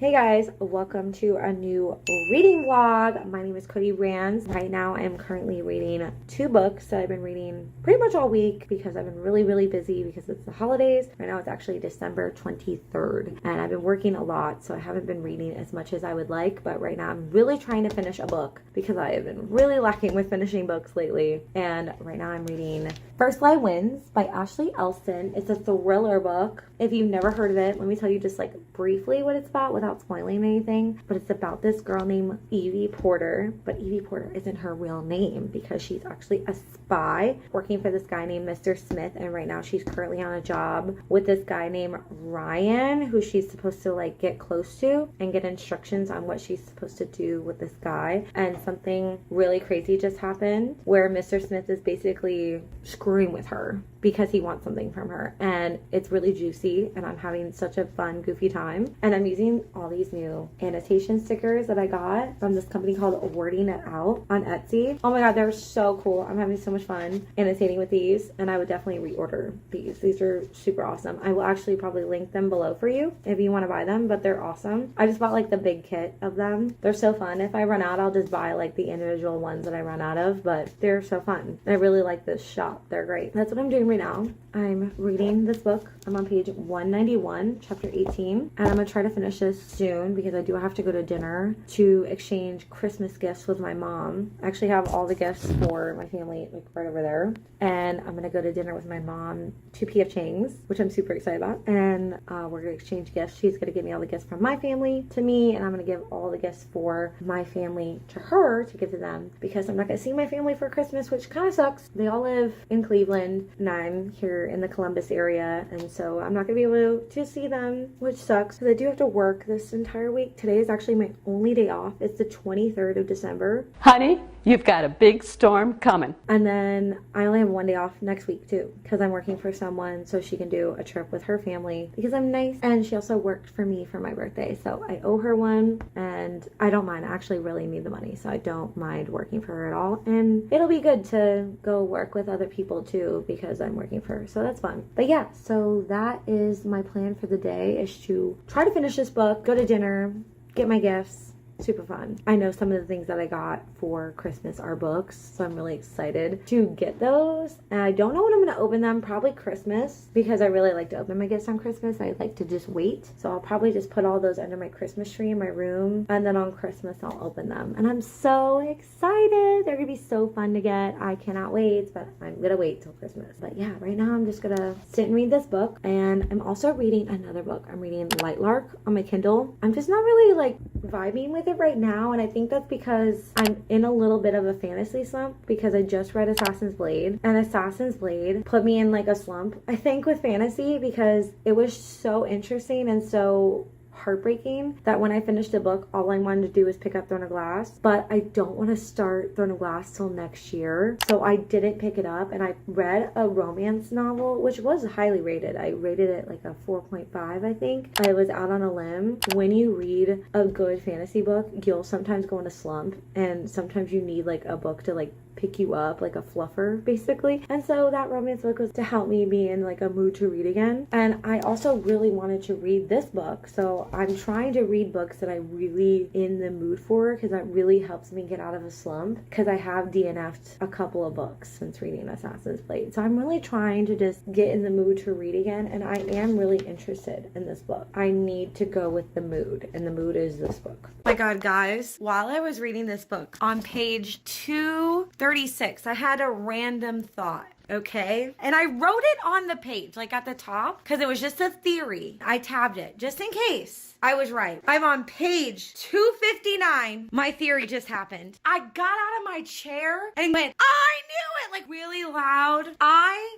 Hey guys, welcome to a new reading vlog. My name is Cody Rands. Right now I'm currently reading two books that I've been reading pretty much all week because I've been really busy because it's the holidays. Right now it's actually December 23rd and I've been working a lot, so I haven't been reading as much as I would like, but right now I'm really trying to finish a book because I have been really lacking with finishing books lately. And right now I'm reading First Lie Wins by Ashley Elston. It's a thriller book. If you've never heard of it, let me tell you just like briefly what it's about without spoiling anything. But it's about this girl named Evie Porter, but Evie Porter isn't her real name because she's actually a spy working for this guy named Mr. Smith, and right now she's currently on a job with this guy named Ryan, who she's supposed to like get close to and get instructions on what she's supposed to do with this guy. And something really crazy just happened where Mr. Smith is basically screwing with her because he wants something from her, and it's really juicy and I'm having such a fun goofy time. And I'm using all these new annotation stickers that I got from this company called Wording It Out on Etsy. Oh my god, they're so cool. I'm having so much fun annotating with these, and I would definitely reorder these are super awesome. I will actually probably link them below for you if you want to buy them, but they're awesome. I just bought like the big kit of them. They're so fun. If I run out, I'll just buy like the individual ones that I run out of, but they're so fun. I really like this shop. They're great. That's what I'm doing right now. I'm reading this book. I'm on page 191, chapter 18, and I'm gonna try to finish this soon because I do have to go to dinner to exchange Christmas gifts with my mom. I actually have all the gifts for my family like right over there, and I'm gonna go to dinner with my mom to P.F. Chang's, which I'm super excited about, and we're gonna exchange gifts. She's gonna give me all the gifts from my family to me, and I'm gonna give all the gifts for my family to her to give to them because I'm not gonna see my family for Christmas, which kind of sucks. They all live in Cleveland and I'm here in the Columbus area, and so I'm not gonna be able to see them, which sucks because I do have to work this entire week. Today is actually my only day off. It's the 23rd of December. Honey, you've got a big storm coming. And then I only have one day off next week too because I'm working for someone so she can do a trip with her family because I'm nice, and she also worked for me for my birthday, so I owe her one and I don't mind. I actually really need the money, so I don't mind working for her at all, and it'll be good to go work with other people too because I'm working for her, so that's fun. But yeah, so that is my plan for the day, is to try to finish this book, go to dinner, get my gifts. Super fun. I know some of the things that I got for Christmas are books, so I'm really excited to get those. And I don't know when I'm going to open them. Probably Christmas, because I really like to open my gifts on Christmas. I like to just wait. So I'll probably just put all those under my Christmas tree in my room, and then on Christmas I'll open them. And I'm so excited. They're going to be so fun to get. I cannot wait, but I'm going to wait till Christmas. But yeah, right now I'm just going to sit and read this book. And I'm also reading another book. I'm reading Lightlark on my Kindle. I'm just not really like vibing with it right now, and I think that's because I'm in a little bit of a fantasy slump because I just read Assassin's Blade, and Assassin's Blade put me in like a slump, I think, with fantasy because it was so interesting and so heartbreaking that when I finished the book, all I wanted to do was pick up Throne of Glass. But I don't want to start Throne of Glass till next year, so I didn't pick it up. And I read a romance novel which was highly rated. I rated it like a 4.5, I think. I was out on a limb. When you read a good fantasy book, you'll sometimes go in a slump, and sometimes you need like a book to like pick you up, like a fluffer basically. And so that romance book was to help me be in like a mood to read again. And I also really wanted to read this book, so I'm trying to read books that I'm really in the mood for because that really helps me get out of a slump, because I have DNF'd a couple of books since reading Assassin's Blade. So I'm really trying to just get in the mood to read again, and I am really interested in this book. I need to go with the mood, and the mood is this book. Oh my god, guys, while I was reading this book on page 236, I had a random thought. Okay, and I wrote it on the page, like at the top, because it was just a theory. I tabbed it just in case I was right. I'm on page 259. My theory just happened. I got out of my chair and went, I knew it, like really loud. I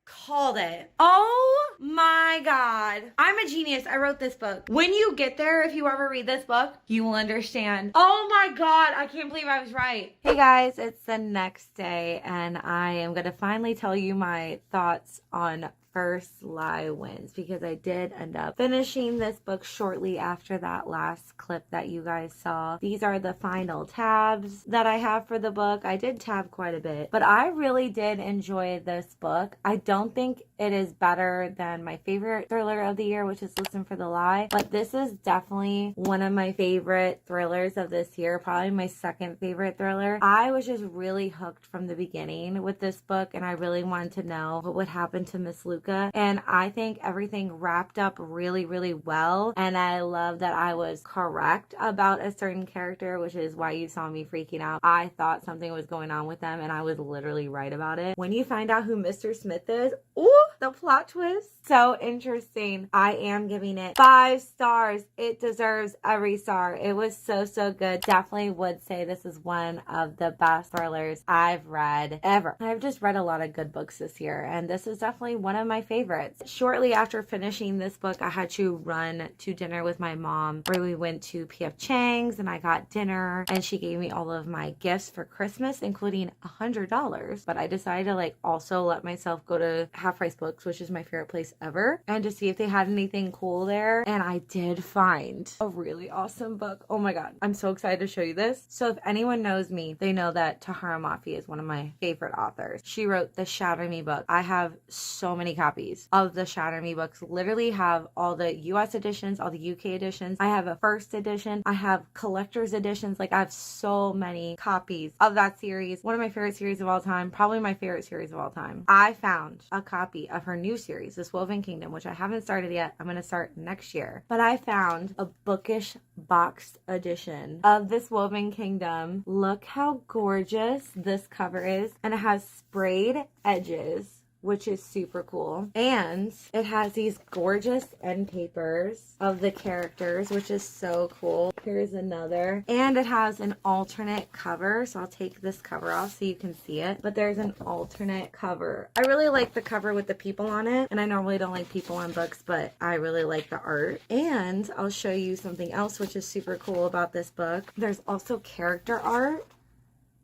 called it. Oh my god. I'm a genius. I wrote this book. When you get there, if you ever read this book, you will understand. Oh my god, I can't believe I was right. Hey guys, it's the next day and I am going to finally tell you my thoughts on First Lie Wins, because I did end up finishing this book shortly after that last clip that you guys saw. These are the final tabs that I have for the book. I did tab quite a bit, but I really did enjoy this book. I don't think it is better than my favorite thriller of the year, which is Listen for the Lie. But this is definitely one of my favorite thrillers of this year, probably my second favorite thriller. I was just really hooked from the beginning with this book, and I really wanted to know what would happen to Miss Luca. And I think everything wrapped up really, really well. And I love that I was correct about a certain character, which is why you saw me freaking out. I thought something was going on with them, and I was literally right about it. When you find out who Mr. Smith is, ooh, the plot twist, so interesting. I am giving it 5 stars. It deserves every star. It was so good. Definitely would say this is one of the best thrillers I've read ever. I've just read a lot of good books this year, and this is definitely one of my favorites. Shortly after finishing this book, I had to run to dinner with my mom, where we went to P.F. Chang's and I got dinner, and she gave me all of my gifts for Christmas, including $100. But I decided to also let myself go to Half Price Books, which is my favorite place ever, and to see if they had anything cool there. And I did find a really awesome book. Oh my god, I'm so excited to show you this. So if anyone knows me, they know that Tahara Mafi is one of my favorite authors. She wrote the Shatter Me book. I have so many copies of the Shatter Me books. Literally have all the US editions, all the UK editions. I have a first edition. I have collector's editions. I have so many copies of that series. One of my favorite series of all time. Probably my favorite series of all time. I found a copy of her new series, This Woven Kingdom, which I haven't started yet. I'm going to start next year. But I found a bookish boxed edition of This Woven Kingdom. Look how gorgeous this cover is. And it has sprayed edges, which is super cool. And it has these gorgeous end papers of the characters, which is so cool. Here's another. And it has an alternate cover. So I'll take this cover off so you can see it. But there's an alternate cover. I really like the cover with the people on it. And I normally don't like people on books, but I really like the art. And I'll show you something else which is super cool about this book. There's also character art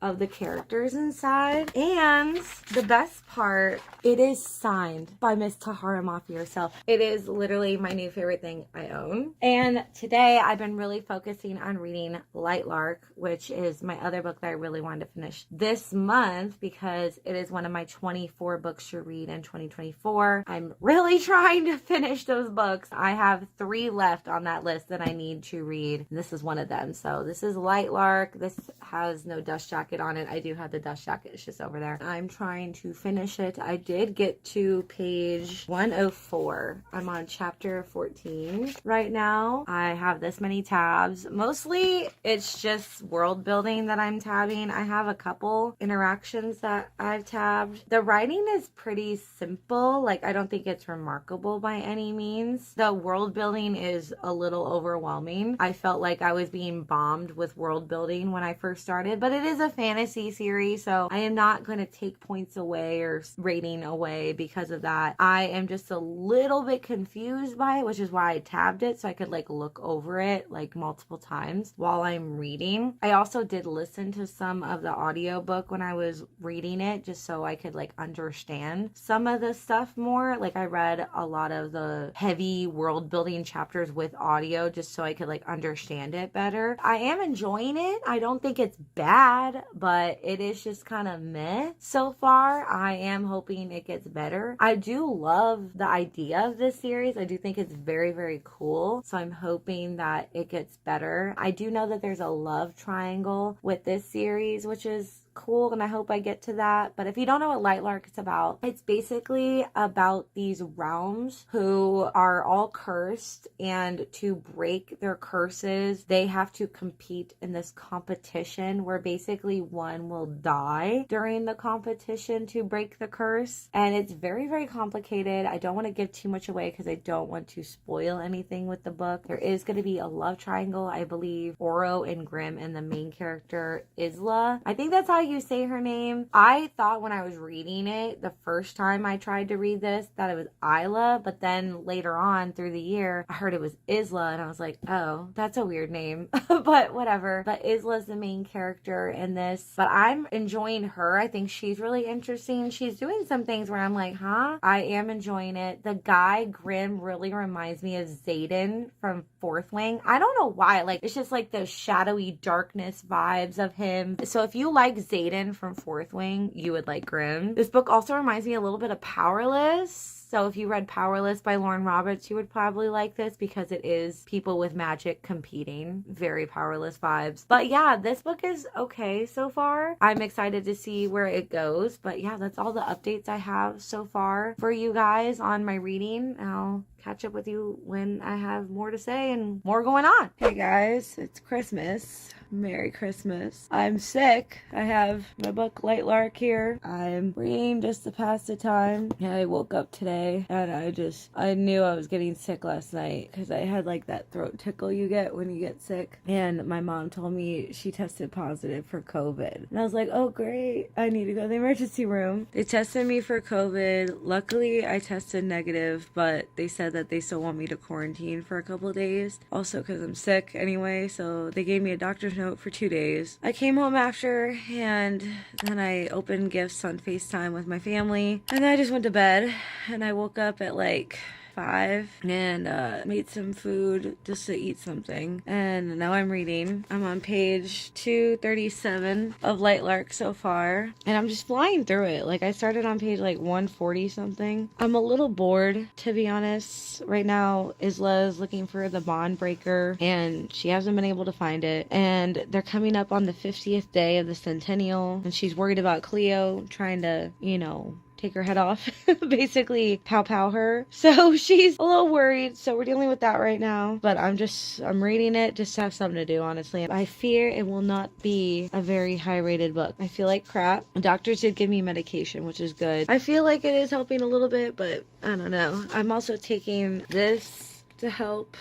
of the characters inside. And the best part, it is signed by Miss Tahara Mafi herself. It is literally my new favorite thing I own. And today I've been really focusing on reading Lightlark, which is my other book that I really wanted to finish this month because it is one of my 24 books to read in 2024. I'm really trying to finish those books. I have 3 left on that list that I need to read. This is one of them. So this is Lightlark. This has no dust jacket on it. I do have the dust jacket. It's just over there. I'm trying to finish it. I did get to page 104. I'm on chapter 14 right now. I have this many tabs. Mostly it's just world building that I'm tabbing. I have a couple interactions that I've tabbed. The writing is pretty simple. I don't think it's remarkable by any means. The world building is a little overwhelming. I felt like I was being bombed with world building when I first started, but it is a fantasy series, so I am not going to take points away or rating away because of that. I am just a little bit confused by it, which is why I tabbed it so I could look over it multiple times while I'm reading. I also did listen to some of the audiobook when I was reading it just so I could understand some of the stuff more. I read a lot of the heavy world building chapters with audio just so I could understand it better. I am enjoying it. I don't think it's bad, but it is just kind of meh so far. I am hoping it gets better. I do love the idea of this series. I do think it's very, very cool. So I'm hoping that it gets better. I do know that there's a love triangle with this series, which is cool, and I hope I get to that. But if you don't know what Lightlark is about, it's basically about these realms who are all cursed, and to break their curses they have to compete in this competition where basically one will die during the competition to break the curse. And it's very, very complicated. I don't want to give too much away because I don't want to spoil anything with the book. There is going to be a love triangle, I believe. Oro and Grimm, and the main character Isla, I think that's how you say her name. I thought when I was reading it the first time I tried to read this that it was Isla, but then later on through the year I heard it was Isla, and I was like, oh, that's a weird name. But whatever. But Isla's the main character in this, but I'm enjoying her. I think she's really interesting. She's doing some things where I'm like, huh? I am enjoying it. The guy Grimm really reminds me of Xaden from Fourth Wing. I don't know why. It's just the shadowy darkness vibes of him. So if you like Xaden from Fourth Wing, you would like Grimm. This book also reminds me a little bit of Powerless. So if you read Powerless by Lauren Roberts, you would probably like this because it is people with magic competing. Very Powerless vibes. But yeah, this book is okay so far. I'm excited to see where it goes. But yeah, that's all the updates I have so far for you guys on my reading. I'll catch up with you when I have more to say and more going on. Hey guys, it's Christmas. Merry Christmas. I'm sick. I have my book Lightlark here. I'm reading just to pass the time. I woke up today and I knew I was getting sick last night because I had like that throat tickle you get when you get sick. And my mom told me she tested positive for COVID. And I was like, oh great, I need to go to the emergency room. They tested me for COVID. Luckily, I tested negative, but they said that they still want me to quarantine for a couple of days. Also because I'm sick anyway, so they gave me a doctor's note for 2 days. I came home after and then I opened gifts on FaceTime with my family and then I just went to bed and I woke up at like 5 and made some food just to eat something, and now I'm reading. I'm on page 237 of Lightlark so far and I'm just flying through it. Like I started on page like 140 something. I'm a little bored, to be honest. Right now Isla is looking for the bond breaker and she hasn't been able to find it, and they're coming up on the 50th day of the centennial and she's worried about Cleo trying to, you know, take her head off, basically pow her. So she's a little worried. So we're dealing with that right now. But I'm reading it just to have something to do, honestly. I fear it will not be a very high rated book. I feel like crap. Doctors did give me medication, which is good. I feel like it is helping a little bit, but I don't know. I'm also taking this to help.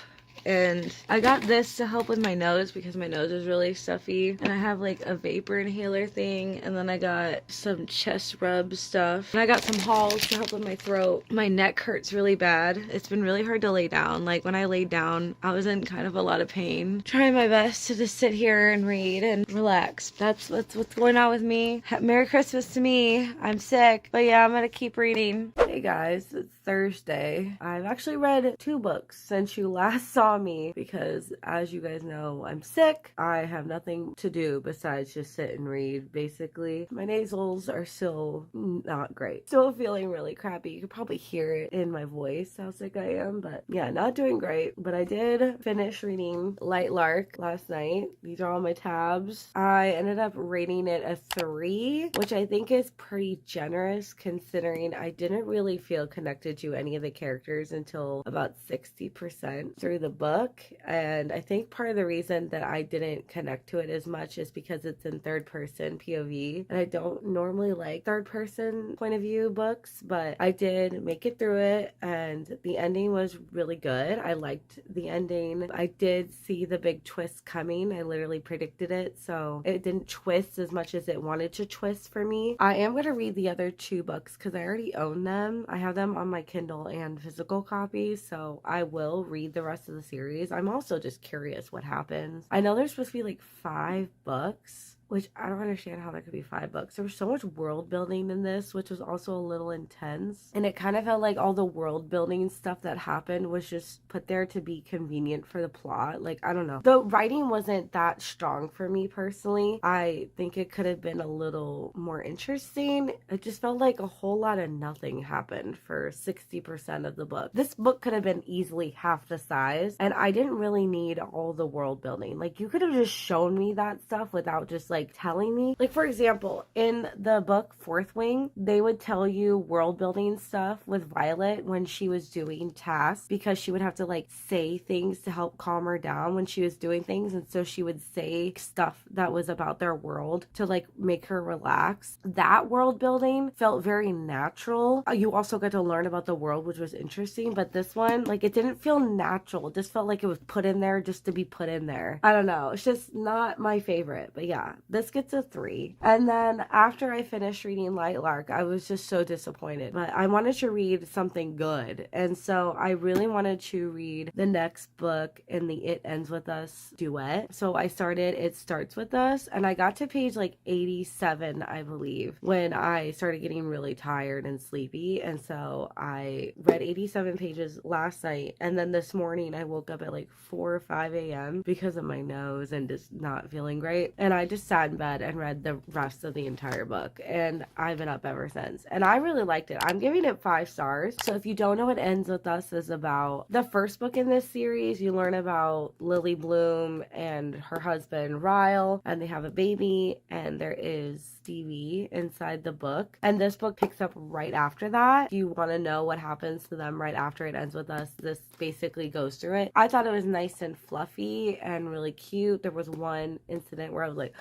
And I got this to help with my nose because my nose is really stuffy. And I have like a vapor inhaler thing. And then I got some chest rub stuff. And I got some Halls to help with my throat. My neck hurts really bad. It's been really hard to lay down. Like when I laid down, I was in kind of a lot of pain. Trying my best to just sit here and read and relax. That's what's going on with me. Merry Christmas to me. I'm sick. But yeah, I'm gonna keep reading. Hey guys, it's Thursday. I've actually read 2 books since you last saw me because, as you guys know, I'm sick. I have nothing to do besides just sit and read, basically. My nasals are still not great. Still feeling really crappy. You can probably hear it in my voice how sick I am, but yeah, not doing great. But I did finish reading Lightlark last night. These are all my tabs. I ended up rating it a 3, which I think is pretty generous considering I didn't really feel connected to any of the characters until about 60% through the book. And I think part of the reason that I didn't connect to it as much is because it's in third person POV, and I don't normally like third person point of view books, but I did make it through it and the ending was really good. I liked the ending. I did see the big twist coming. I literally predicted it, so it didn't twist as much as it wanted to twist for me. I am going to read the other 2 books because I already own them. I have them on my Kindle and physical copies, so I will read the rest of the series. I'm also just curious what happens. I know there's supposed to be like 5 books, which I don't understand how that could be 5 books. There was so much world building in this, which was also a little intense. And it kind of felt like all the world building stuff that happened was just put there to be convenient for the plot. Like, I don't know. The writing wasn't that strong for me personally. I think it could have been a little more interesting. It just felt like a whole lot of nothing happened for 60% of the book. This book could have been easily half the size, and I didn't really need all the world building. Like, you could have just shown me that stuff without just like telling me. Like, for example, in the book Fourth Wing, they would tell you world building stuff with Violet when she was doing tasks, because she would have to like say things to help calm her down when she was doing things, and so she would say stuff that was about their world to like make her relax. That world building felt very natural. You also got to learn about the world, which was interesting, but this one, like, it didn't feel natural. It just felt like it was put in there just to be put in there. I don't know. It's just not my favorite, but yeah. This gets a 3. And then after I finished reading Lightlark, I was just so disappointed. But I wanted to read something good. And so I really wanted to read the next book in the It Ends With Us duet. So I started It Starts With Us, and I got to page like 87, I believe, when I started getting really tired and sleepy. And so I read 87 pages last night. And then this morning I woke up at like 4 or 5 a.m. because of my nose and just not feeling great. And I just sat sat in bed and read the rest of the entire book, and I've been up ever since. And I really liked it. I'm giving it 5 stars. So if you don't know what Ends With Us is about, the first book in this series, you learn about Lily Bloom and her husband Ryle, and they have a baby, and there is Stevie inside the book. And this book picks up right after that. If you want to know what happens to them right after It Ends With Us, this basically goes through it. I thought it was nice and fluffy and really cute. There was one incident where I was like,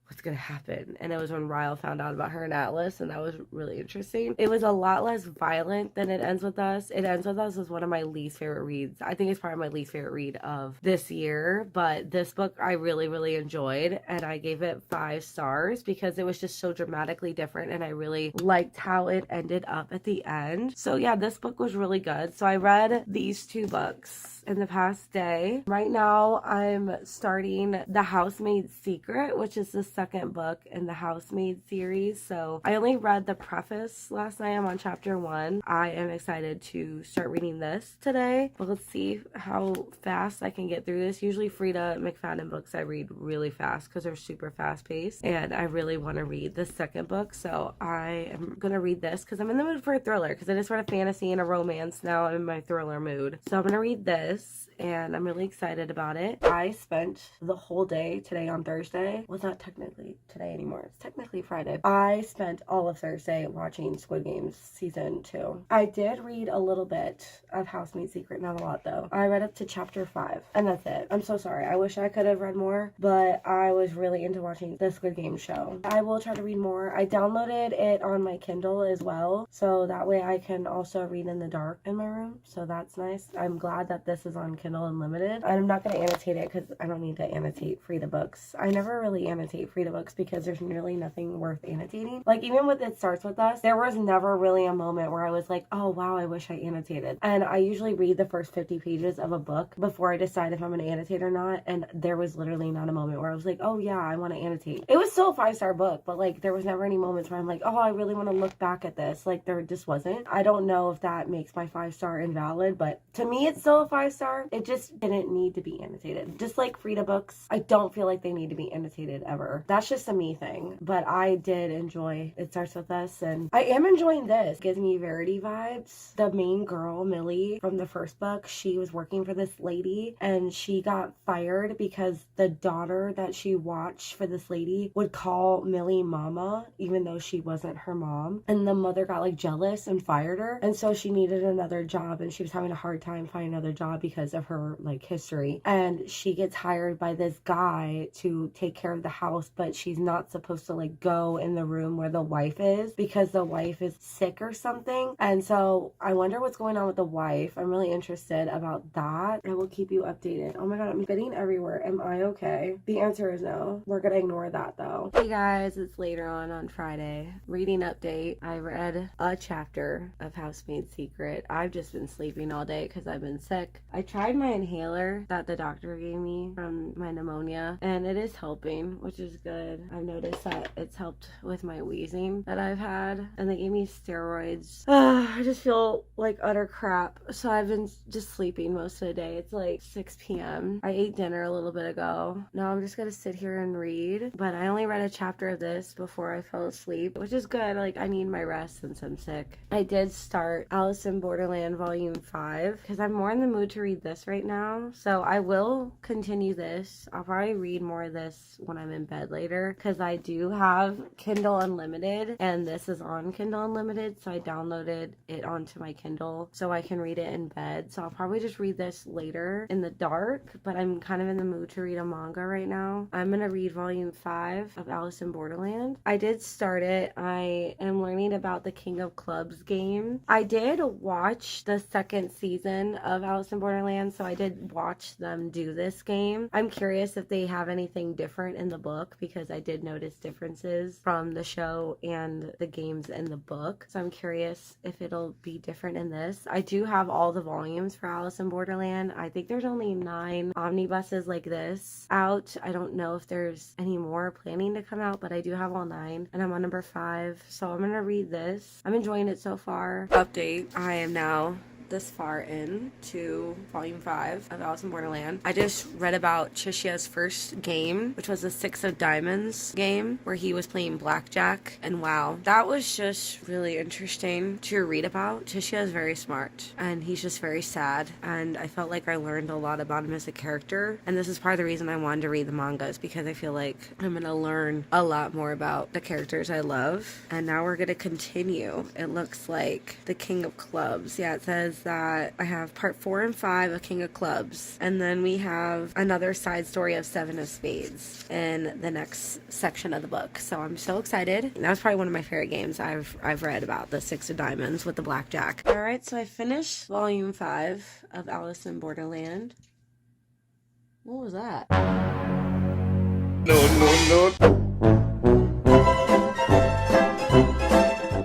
what's gonna happen? And it was when Ryle found out about her and Atlas, and that was really interesting. It was a lot less violent than It Ends With Us. It Ends With Us was one of my least favorite reads. I think it's probably my least favorite read of this year, but this book I really, really enjoyed, and I gave it 5 stars because it was just so dramatically different, and I really liked how it ended up at the end. So yeah, this book was really good. So I read these 2 books in the past day. Right now, I'm starting The Housemaid's Secret, which is the second book in the Housemaid series. So I only read the preface last night. I'm on chapter 1. I am excited to start reading this today, but let's see how fast I can get through this. Usually Frida McFadden books I read really fast because they're super fast paced, and I really want to read the second book. So I am gonna read this because I'm in the mood for a thriller, because I just read a fantasy and a romance. Now I'm in my thriller mood. So I'm gonna read this, and I'm really excited about it. I spent the whole day today on Thursday. Well, it's not technically today anymore. It's technically Friday. I spent all of Thursday watching Squid Games season 2. I did read a little bit of Housemaid's Secret, not a lot though. I read up to chapter 5, and that's it. I'm so sorry. I wish I could have read more, but I was really into watching the Squid Games show. I will try to read more. I downloaded it on my Kindle as well, so that way I can also read in the dark in my room, so that's nice. I'm glad that this is on Kindle Unlimited. I'm not going to annotate it because I don't need to annotate Frida books. I never really annotate Frida books because there's really nothing worth annotating. Like, even with It Starts With Us, there was never really a moment where I was like, oh wow, I wish I annotated. And I usually read the first 50 pages of a book before I decide if I'm going to annotate or not, and there was literally not a moment where I was like, oh yeah, I want to annotate. It was still a 5-star book, but like there was never any moments where I'm like, oh, I really want to look back at this. Like, there just wasn't. I don't know if that makes my 5-star invalid, but to me it's still a 5-star. It just didn't need to be annotated. Just like Frida books, I don't feel like they need to be annotated ever. That's just a me thing. But I did enjoy It Starts With Us, and I am enjoying this. It gives me Verity vibes. The main girl, Millie, from the first book, she was working for this lady, and she got fired because the daughter that she watched for this lady would call Millie mama, even though she wasn't her mom. And the mother got like jealous and fired her. And so she needed another job, and she was having a hard time finding another job because of her like history. And she gets hired by this guy to take care of the house, but she's not supposed to like go in the room where the wife is because the wife is sick or something. And so I wonder what's going on with the wife. I'm really interested about that. I will keep you updated. Oh my god, I'm getting everywhere. Am I okay? The answer is no. We're gonna ignore that though. Hey guys, it's later on Friday. Reading update. I read a chapter of Housemaid's Secret. I've just been sleeping all day because I've been sick. I tried my inhaler that the doctor gave me from my pneumonia, and it is helping, which is good. I've noticed that it's helped with my wheezing that I've had, and they gave me steroids. I just feel like utter crap, so I've been just sleeping most of the day. It's like 6 p.m. I ate dinner a little bit ago. Now I'm just gonna sit here and read, but I only read a chapter of this before I fell asleep, which is good. Like, I need my rest since I'm sick. I did start Alice in Borderland Volume 5 because I'm more in the mood to read this right now, so I will continue this. I'll probably read more of this when I'm in bed later because I do have Kindle Unlimited, and this is on Kindle Unlimited, so I downloaded it onto my Kindle so I can read it in bed. So I'll probably just read this later in the dark, but I'm kind of in the mood to read a manga right now. I'm gonna read Volume 5 of Alice in Borderland. I did start it. I am learning about the King of Clubs game. I did watch the second season of Alice in Borderland, so I did watch them do this game. I'm curious if they have anything different in the book because I did notice differences from the show and the games in the book. So I'm curious if it'll be different in this. I do have all the volumes for Alice in Borderland. I think there's only 9 omnibuses like this out. I don't know if there's any more planning to come out, but I do have all 9, and I'm on number 5. So I'm gonna read this. I'm enjoying it so far. Update. I am now this far in to volume 5 of Alice in Borderland. I just read about Chishia's first game, which was the 6 of Diamonds game, where he was playing blackjack. And wow, that was just really interesting to read about. Chishia is very smart, and he's just very sad. And I felt like I learned a lot about him as a character. And this is part of the reason I wanted to read the mangas, because I feel like I'm going to learn a lot more about the characters I love. And now we're going to continue. It looks like the King of Clubs. Yeah, it says that I have part 4 and 5 of King of Clubs. And then we have another side story of 7 of Spades in the next section of the book. So I'm so excited. That was probably one of my favorite games I've read about, the 6 of Diamonds with the blackjack. Alright, so I finished volume 5 of Alice in Borderland. What was that? No.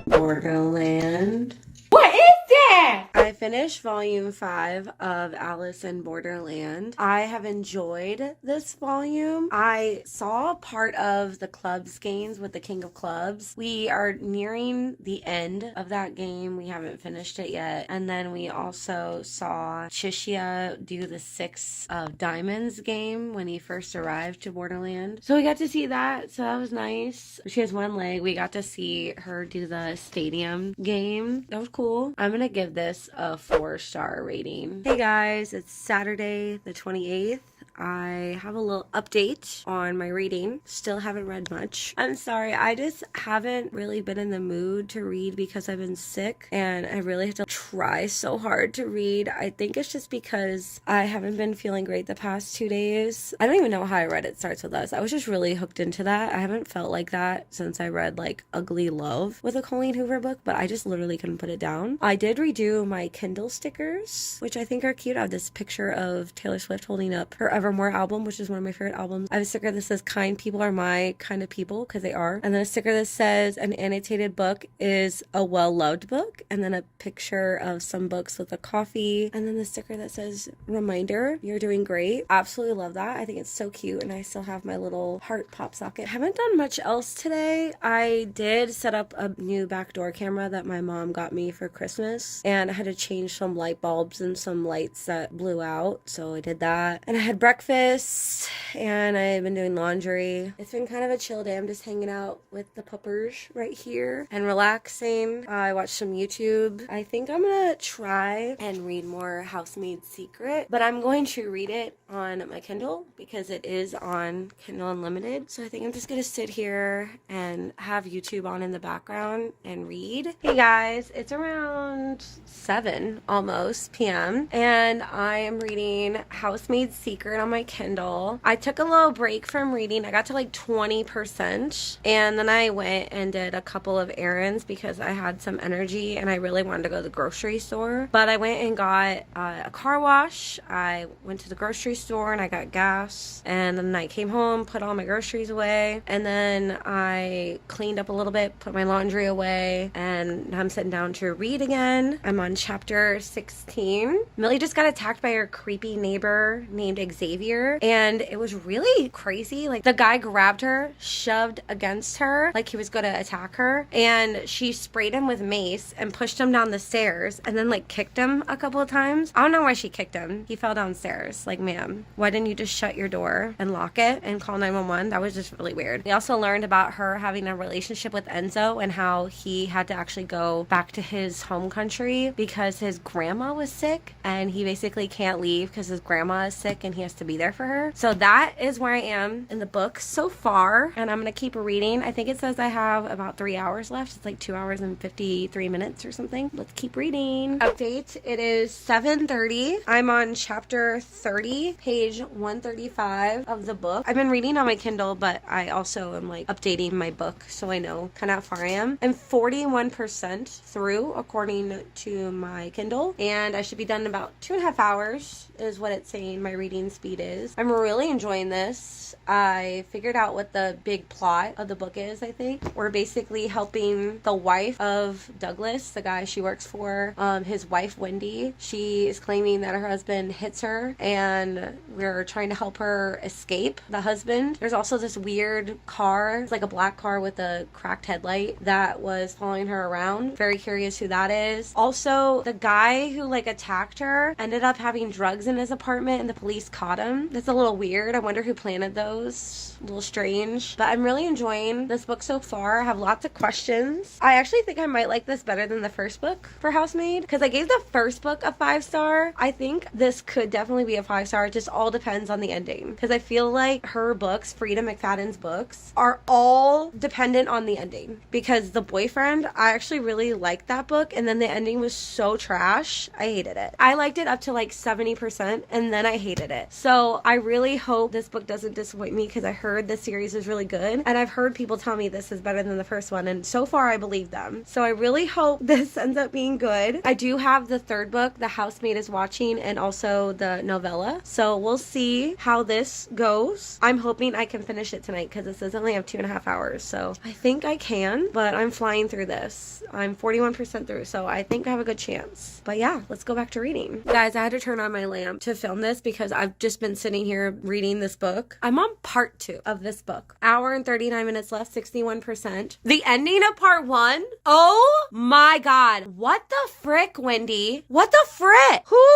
Borderland. What is that? I finished volume 5 of Alice in Borderland. I have enjoyed this volume. I saw part of the clubs games with the King of Clubs. We are nearing the end of that game. We haven't finished it yet. And then we also saw Chishia do the 6 of Diamonds game when he first arrived to Borderland. So we got to see that. So that was nice. She has one leg. We got to see her do the stadium game. That was cool. I'm gonna give this a 4-star rating. Hey guys, it's Saturday the 28th. I have a little update on my reading. Still haven't read much. I'm sorry, I just haven't really been in the mood to read because I've been sick and I really have to try so hard to read. I think it's just because I haven't been feeling great the past 2 days. I don't even know how I read It Starts With Us. I was just really hooked into that. I haven't felt like that since I read like Ugly Love with a Colleen Hoover book, but I just literally couldn't put it down. I did redo my Kindle stickers, which I think are cute. I have this picture of Taylor Swift holding up her Evermore album, which is one of my favorite albums. I have a sticker that says kind people are my kind of people, because they are. And then a sticker that says an annotated book is a well-loved book. And then a picture of some books with a coffee. And then the sticker that says reminder, you're doing great. Absolutely love that. I think it's so cute. And I still have my little heart pop socket. Haven't done much else today. I did set up a new backdoor camera that my mom got me for Christmas. And I had to change some light bulbs and some lights that blew out. So I did that. And I had breakfast and I've been doing laundry. It's been kind of a chill day. I'm just hanging out with the puppers right here and relaxing. I watched some YouTube. I think I'm gonna try and read more Housemaid Secret, but I'm going to read it on my Kindle because it is on Kindle Unlimited. So I think I'm just gonna sit here and have YouTube on in the background and read. Hey guys, it's around 7 almost p.m. and I am reading Housemaid Secret on my Kindle. I took a little break from reading. I got to like 20% and then I went and did a couple of errands because I had some energy and I really wanted to go to the grocery store. But I went and got a car wash. I went to the grocery store and I got gas, and then I came home, put all my groceries away, and then I cleaned up a little bit, put my laundry away, and now I'm sitting down to read again. I'm on chapter 16. Millie just got attacked by her creepy neighbor named Xavier, and it was really crazy. Like, the guy grabbed her, shoved against her like he was gonna attack her, and she sprayed him with mace and pushed him down the stairs and then like kicked him a couple of times. I don't know why she kicked him. He fell downstairs. Like, ma'am, why didn't you just shut your door and lock it and call 911? That was just really weird. We also learned about her having a relationship with Enzo and how he had to actually go back to his home country because his grandma was sick, and he basically can't leave because his grandma is sick and he has to be there for her. So that is where I am in the book so far, and I'm gonna keep reading. I think it says I have about 3 hours left. It's like 2 hours and 53 minutes or something. Let's keep reading. Update. It is 7:30. I'm on chapter 30, page 135 of the book. I've been reading on my Kindle, but I also am like updating my book so I know kind of how far I am. I'm 41% through according to my Kindle, and I should be done in about 2.5 hours is what it's saying my reading speed is. I'm really enjoying this. I figured out what the big plot of the book is, I think. We're basically helping the wife of Douglas, the guy she works for, his wife, Wendy. She is claiming that her husband hits her, and we're trying to help her escape the husband. There's also this weird car. It's like a black car with a cracked headlight that was following her around. Very curious who that is. Also, the guy who like attacked her ended up having drugs in his apartment and the police caught him. That's a little weird. I wonder who planted those. A little strange. But I'm really enjoying this book so far. I have lots of questions. I actually think I might like this better than the first book for Housemaid, because I gave the first book a 5-star. I think this could definitely be a 5-star. It just all depends on the ending, because I feel like her books, Frida McFadden's books, are all dependent on the ending. Because The Boyfriend, I actually really liked that book, and then the ending was so trash. I hated it. I liked it up to like 70%, and then I hated it. So I really hope this book doesn't disappoint me, because I heard this series is really good, and I've heard people tell me this is better than the first one, and so far I believe them. So I really hope this ends up being good. I do have the third book, The Housemaid is Watching, and also the novella, so we'll see how this goes. I'm hoping I can finish it tonight, because it says I only have 2.5 hours, so I think I can, but I'm flying through this. I'm 41% through, so I think I have a good chance. But yeah, let's go back to reading. Guys, I had to turn on my lamp to film this because I've just been sitting here reading this book. I'm on part 2 of this book. Hour and 39 minutes left, 61%. The ending of part 1? Oh my god. What the frick, Wendy? What the frick? Who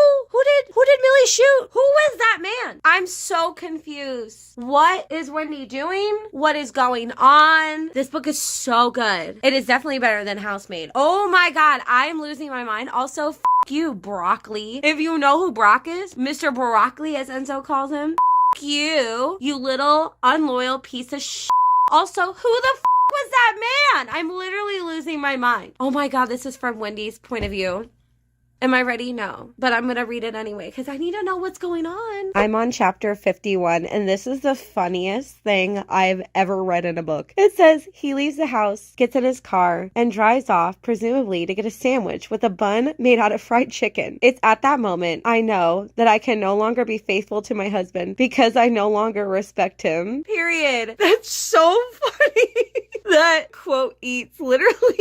did Millie shoot? Who was that man? I'm so confused. What is Wendy doing? What is going on? This book is so good. It is definitely better than Housemaid. Oh my god, I am losing my mind. Also, f you, Broccoli. If you know who Brock is, Mr. Broccoli, as Enzo calls him, f you little unloyal piece of shit. Also, who the f was that man? I'm literally losing my mind. Oh my god, this is from Wendy's point of view. Am I ready? No. But I'm going to read it anyway because I need to know what's going on. I'm on chapter 51, and this is the funniest thing I've ever read in a book. It says, he leaves the house, gets in his car, and drives off, presumably to get a sandwich with a bun made out of fried chicken. It's at that moment I know that I can no longer be faithful to my husband because I no longer respect him. Period. That's so funny. That quote eats literally.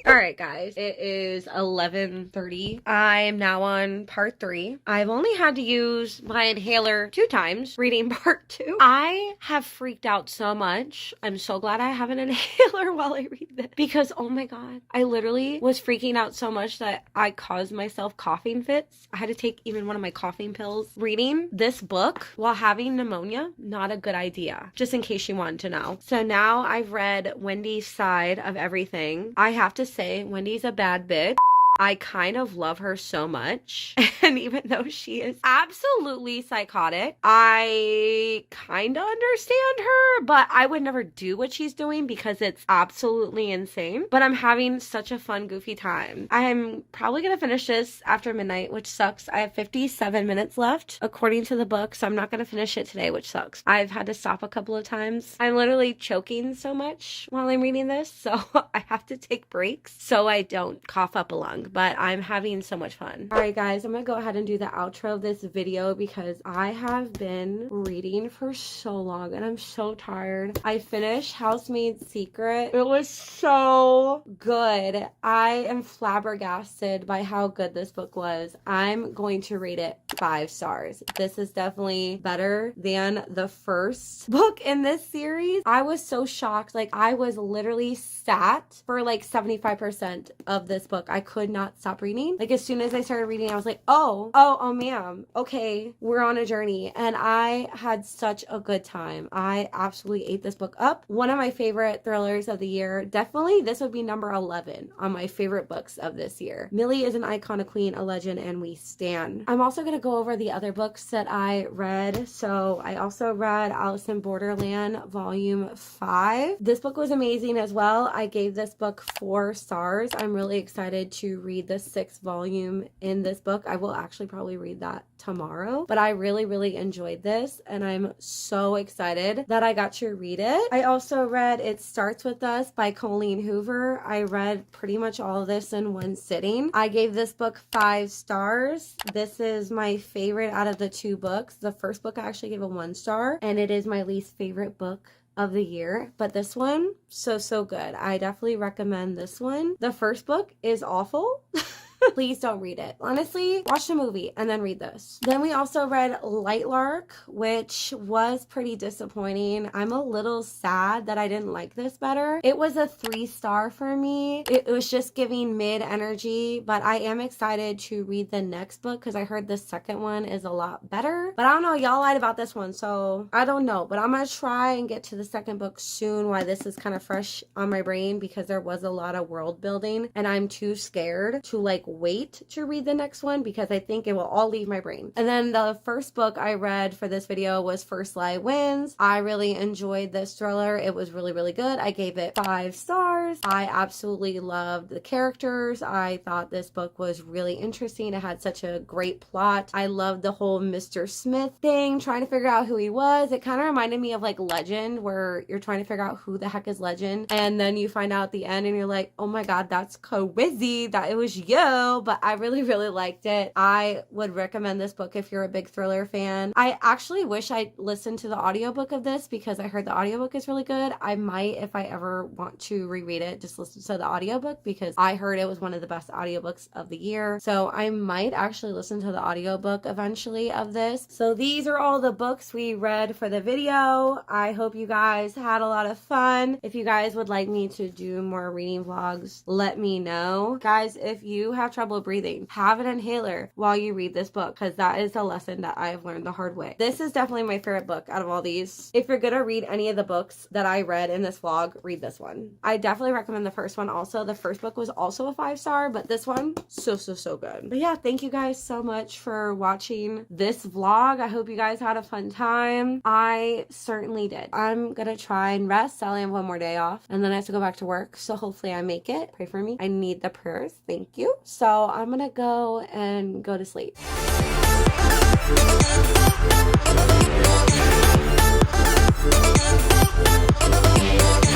All right, guys. It is 11:30. I am now on part 3. I've only had to use my inhaler 2 times reading part 2. I have freaked out so much. I'm so glad I have an inhaler while I read this because, oh my god, I literally was freaking out so much that I caused myself coughing fits. I had to take even one of my coughing pills. Reading this book while having pneumonia, not a good idea, just in case you wanted to know. So now I've read Wendy's side of everything. I have to say, Wendy's a bad bitch. I kind of love her so much. And even though she is absolutely psychotic, I kind of understand her, but I would never do what she's doing because it's absolutely insane. But I'm having such a fun, goofy time. I'm probably going to finish this after midnight, which sucks. I have 57 minutes left, according to the book, so I'm not going to finish it today, which sucks. I've had to stop a couple of times. I'm literally choking so much while I'm reading this, so I have to take breaks so I don't cough up a lung. But I'm having so much fun. All right, guys, I'm gonna go ahead and do the outro of this video because I have been reading for so long and I'm so tired. I finished Housemaid's Secret. It was so good. I am flabbergasted by how good this book was. I'm going to rate it 5 stars. This is definitely better than the first book in this series. I was so shocked. Like, I was literally sat for like 75% of this book. I could not stop reading. Like, as soon as I started reading, I was like, oh ma'am, okay, we're on a journey. And I had such a good time. I absolutely ate this book up. One of my favorite thrillers of the year. Definitely this would be number 11 on my favorite books of this year. Millie is an icon, a queen, a legend, and we stand. I'm also going to go over the other books that I read. So I also read In Borderland Volume 5. This book was amazing as well. I gave this book 4 stars. I'm really excited to read the 6th volume in this book. I will actually probably read that tomorrow, but I really, really enjoyed this, and I'm so excited that I got to read it. I also read It Starts With Us by Colleen Hoover. I read pretty much all of this in one sitting. I gave this book 5 stars. This is my favorite out of the 2 books. The first book I actually gave a 1 star, and it is my least favorite book of the year, but this one, so good. I definitely recommend this one. The first book is awful. Please don't read it. Honestly, watch the movie and then read this. Then we also read Lightlark, which was pretty disappointing. I'm a little sad that I didn't like this better. It was a 3 star for me. It was just giving mid energy, but I am excited to read the next book because I heard the second one is a lot better. But I don't know, y'all lied about this one, so I don't know. But I'm gonna try and get to the second book soon while this is kind of fresh on my brain, because there was a lot of world building and I'm too scared to like wait to read the next one because I think it will all leave my brain. And then the first book I read for this video was First Light Wins. I really enjoyed this thriller. It was really, really good. I gave it 5 stars. I absolutely loved the characters. I thought this book was really interesting. It had such a great plot. I loved the whole Mr. Smith thing, trying to figure out who he was. It kind of reminded me of like Legend, where you're trying to figure out who the heck is Legend, and then you find out at the end and you're like, oh my god, that's Kwizzy, that it was you. But I really, really liked it. I would recommend this book if you're a big thriller fan. I actually wish I listened to the audiobook of this because I heard the audiobook is really good. I might, if I ever want to reread it, just listen to the audiobook because I heard it was one of the best audiobooks of the year. So I might actually listen to the audiobook eventually of this. So these are all the books we read for the video. I hope you guys had a lot of fun. If you guys would like me to do more reading vlogs, let me know. Guys, if you have trouble breathing, have an inhaler while you read this book, because that is a lesson that I have learned the hard way. This is definitely my favorite book out of all these. If you're gonna read any of the books that I read in this vlog, read this one. I definitely recommend the first one also. The first book was also a 5 star, but this one, so good. But yeah, thank you guys so much for watching this vlog. I hope you guys had a fun time. I certainly did. I'm gonna try and rest. I only have one more day off and then I have to go back to work, so hopefully I make it. Pray for me. I need the prayers. Thank you. So I'm gonna go and go to sleep. We'll be right back.